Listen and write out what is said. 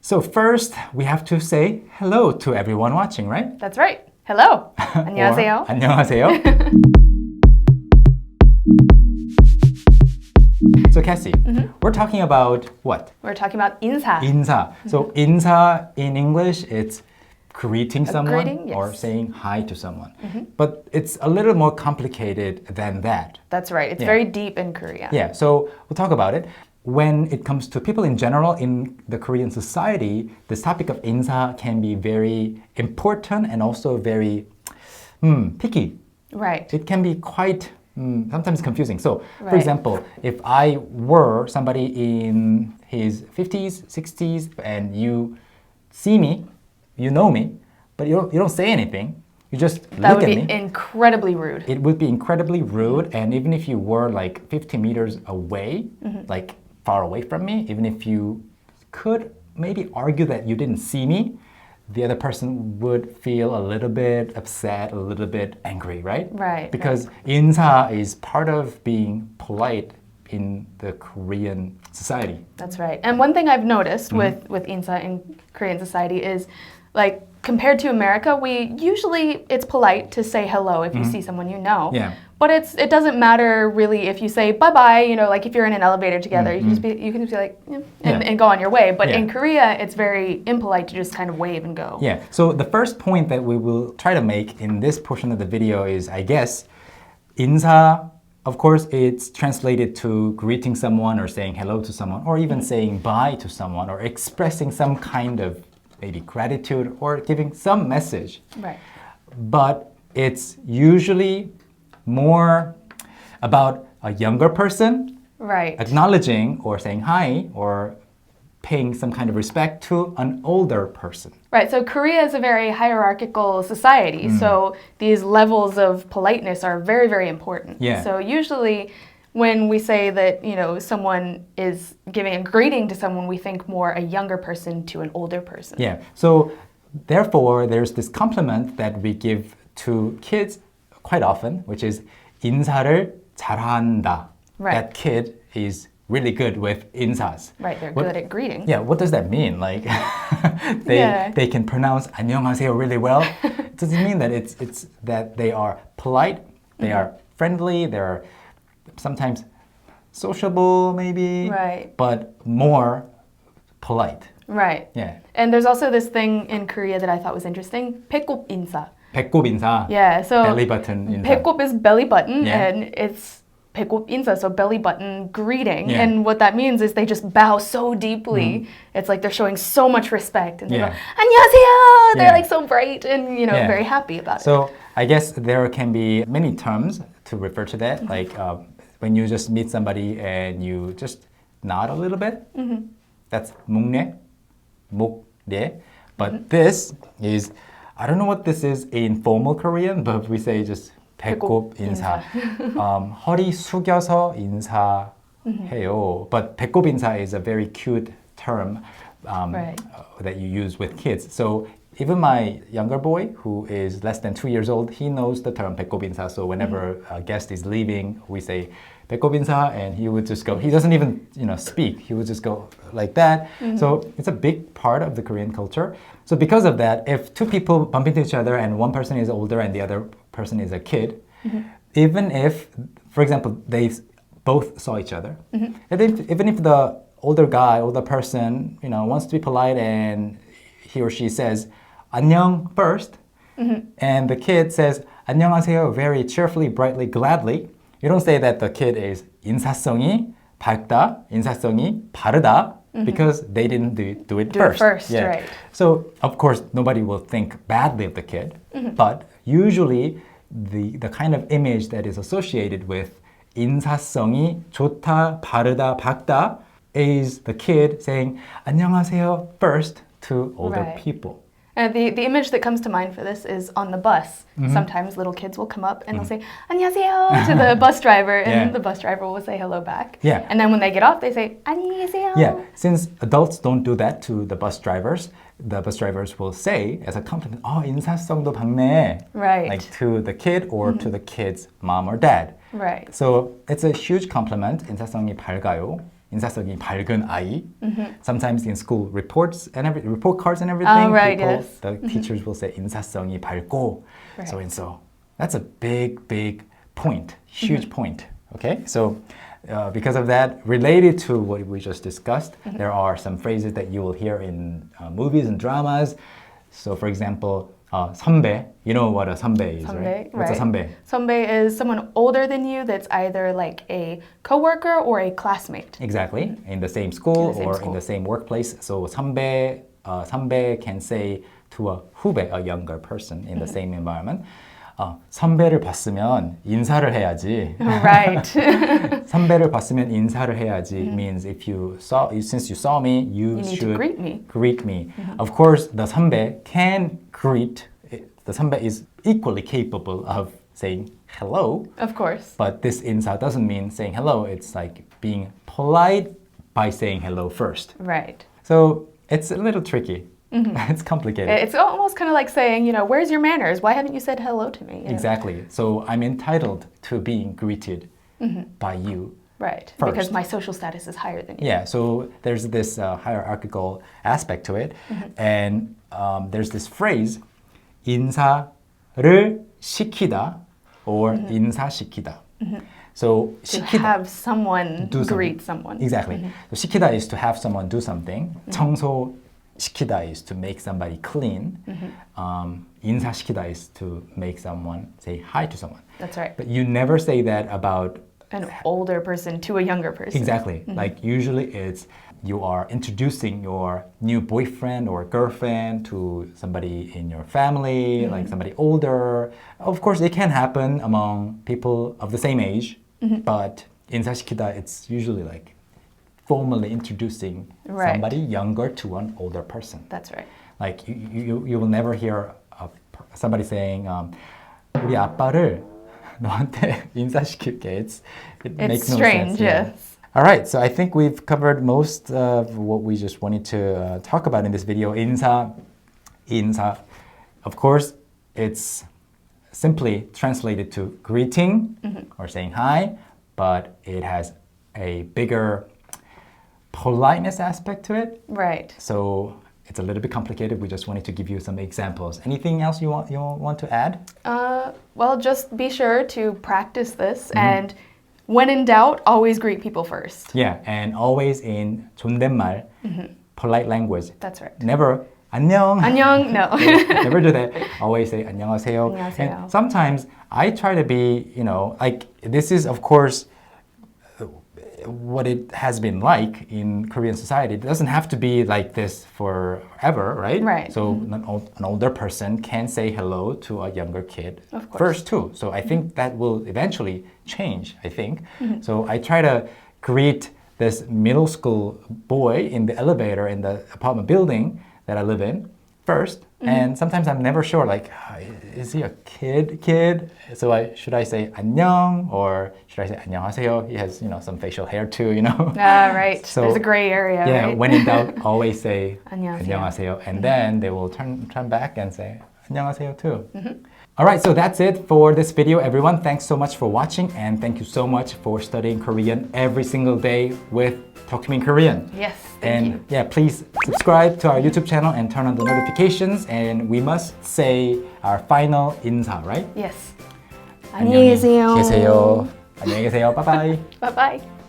So first, we have to say hello to everyone watching, right? That's right. Hello. 안녕하세요. 안녕하세요. So Cassie, we're talking about what? We're talking about Insa. Insa. So Insa in English, it's greeting someone greeting, yes. or saying hi to someone. But it's a little more complicated than that. That's right. It's very deep in Korea. Yeah, so we'll talk about it. When it comes to people in general in the Korean society, this topic of Insa can be very important and also very picky. Right. It can be quite sometimes confusing. So, for example, if I were somebody in his 50s, 60s, and you see me, you know me, but you don't say anything, you just look at me. That would be incredibly rude. It would be incredibly rude, and even if you were like 50 meters away, like far away from me, even if you could maybe argue that you didn't see me, the other person would feel a little bit upset, a little bit angry, right? Right. Because Insa is part of being polite in the Korean society. That's right. And one thing I've noticed with Insa in Korean society is, like, compared to America, it's polite to say hello if you see someone you know. Yeah. But it doesn't matter really if you say bye-bye, like if you're in an elevator together, you can just be like, and go on your way. But in Korea, it's very impolite to just kind of wave and go. Yeah. So the first point that we will try to make in this portion of the video is, I guess, Insa, of course, it's translated to greeting someone or saying hello to someone or even saying bye to someone or expressing some kind of maybe gratitude or giving some message. Right. But it's usually more about a younger person acknowledging or saying hi or paying some kind of respect to an older person. Right, so Korea is a very hierarchical society, so these levels of politeness are very, very important. Yeah. So usually when we say that, someone is giving a greeting to someone, we think more a younger person to an older person. Yeah, so therefore there's this compliment that we give to kids quite often, which is 인사를 잘한다. Right. That kid is really good with insas. Right, they're good at greeting. Yeah, what does that mean? Like they can pronounce 안녕하세요 really well. It doesn't mean that it's that they are polite, they are friendly, they're sometimes sociable maybe, but more polite. Right. Yeah. And there's also this thing in Korea that I thought was interesting, 배꼽 인사. 배꼽 인사. Yeah, so belly button 인사. 배꼽 is belly button, and it's 배꼽 인사, so belly button greeting. Yeah. And what that means is they just bow so deeply. It's like they're showing so much respect, and they go 안녕하세요. They're like so bright and very happy about it. So I guess there can be many terms to refer to that, like when you just meet somebody and you just nod a little bit. That's 목례, 목례. But this is, I don't know what this is in formal Korean, but we say just 배꼽 인사. 허리 숙여서 인사해요. But 배꼽 인사 is a very cute term that you use with kids. So even my younger boy, who is less than 2 years old, he knows the term 배꼽 인사. So whenever a guest is leaving, we say 배꼽 인사, and he would just go. He doesn't even speak. He would just go like that. So it's a big part of the Korean culture. So because of that, if two people bump into each other and one person is older and the other person is a kid, even if, for example, they both saw each other, even if the older person, wants to be polite and he or she says 안녕 first, and the kid says 안녕하세요 very cheerfully, brightly, gladly, you don't say that the kid is 인사성이 밝다, 인사성이 바르다, because they didn't do it first. Right. So, of course, nobody will think badly of the kid, but usually the kind of image that is associated with 인사성이 좋다, 바르다, 밝다 is the kid saying 안녕하세요 first to older people. The image that comes to mind for this is on the bus. Sometimes little kids will come up and they'll say 안녕하세요 to the bus driver, and the bus driver will say hello back. Yeah. And then when they get off, they say 안녕히 계세요. Yeah, since adults don't do that to the bus drivers will say as a compliment, 인사성도 밝네. Right. Like to the kid or to the kid's mom or dad. Right. So it's a huge compliment, 인사성이 밝아요. 인사성이 밝은 아이. Sometimes in school reports and report cards and everything, right, people, yes. the teachers will say 인사성이 밝고, so and so. That's a big, big point, huge point. Okay, so because of that, related to what we just discussed, there are some phrases that you will hear in movies and dramas. So, for example, 선배, you know what a 선배 is, right? What's a 선배? 선배 is someone older than you that's either like a coworker or a classmate. Exactly, in the same school In the same or school. in the same workplace. So 선배 can say to a 후배, a younger person in the same environment. 선배를 봤으면 인사를 해야지. Right. 선배를 봤으면 인사를 해야지 means if you saw, since you saw me, you need should to greet me. Greet me. Of course, the 선배 can greet. The 선배 is equally capable of saying hello. Of course. But this insa doesn't mean saying hello. It's like being polite by saying hello first. Right. So it's a little tricky. It's complicated. It's almost kind of like saying, you know, where's your manners? Why haven't you said hello to me? You know? Exactly. So I'm entitled to being greeted by you. Right. First. Because my social status is higher than you. Yeah. So there's this hierarchical aspect to it, and there's this phrase, 인사를 시키다 or 인사시키다. So To 시키다. have someone Do something. greet someone. Exactly. So 시키다 is to have someone do something. 청소 시키다 is to make somebody clean. 인사시키다 is to make someone say hi to someone. That's right. But you never say that about An older person to a younger person. exactly. Like usually it's you are introducing your new boyfriend or girlfriend to somebody in your family, like somebody older. Of course, it can happen among people of the same age, but 인사시키다, it's usually like formally introducing Right. somebody younger to an older person. That's right. Like you will never hear somebody saying, 우리 아빠를 너한테 인사시킬게. It makes no strange, sense. Yeah. yes. All right, so I think we've covered most of what we just wanted to talk about in this video. Insa. Of course, it's simply translated to greeting or saying hi, but it has a bigger politeness aspect to it. Right. So it's a little bit complicated. We just wanted to give you some examples. Anything else you want to add? Well, just be sure to practice this, and when in doubt, always greet people first. Yeah, and always in 존댓말, polite language. That's right. Never 안녕. 안녕, no. Never do that. Always say 안녕하세요. 안녕하세요. And sometimes I try to be, like this is of course what it has been like in Korean society. It doesn't have to be like this forever, right? Right. So an older person can say hello to a younger kid Of course. first too. So I think that will eventually change, I think. So I try to greet this middle school boy in the elevator in the apartment building that I live in first. And sometimes I'm never sure, like, is he a kid? So should I say 안녕 or should I say 안녕하세요? He has, some facial hair too, Right. So, There's a gray area, Yeah, right? when in doubt, always say 안녕하세요. 안녕하세요. And then they will turn back and say 안녕하세요 too. All right, so that's it for this video, everyone. Thanks so much for watching, and thank you so much for studying Korean every single day with Talk to Me in Korean. Yes, thank you. Yeah, please subscribe to our YouTube channel and turn on the notifications. And we must say our final 인사, right? Yes. 안녕히 안녕히 계세요. 계세요. 안녕히 계세요. Bye bye. Bye-bye.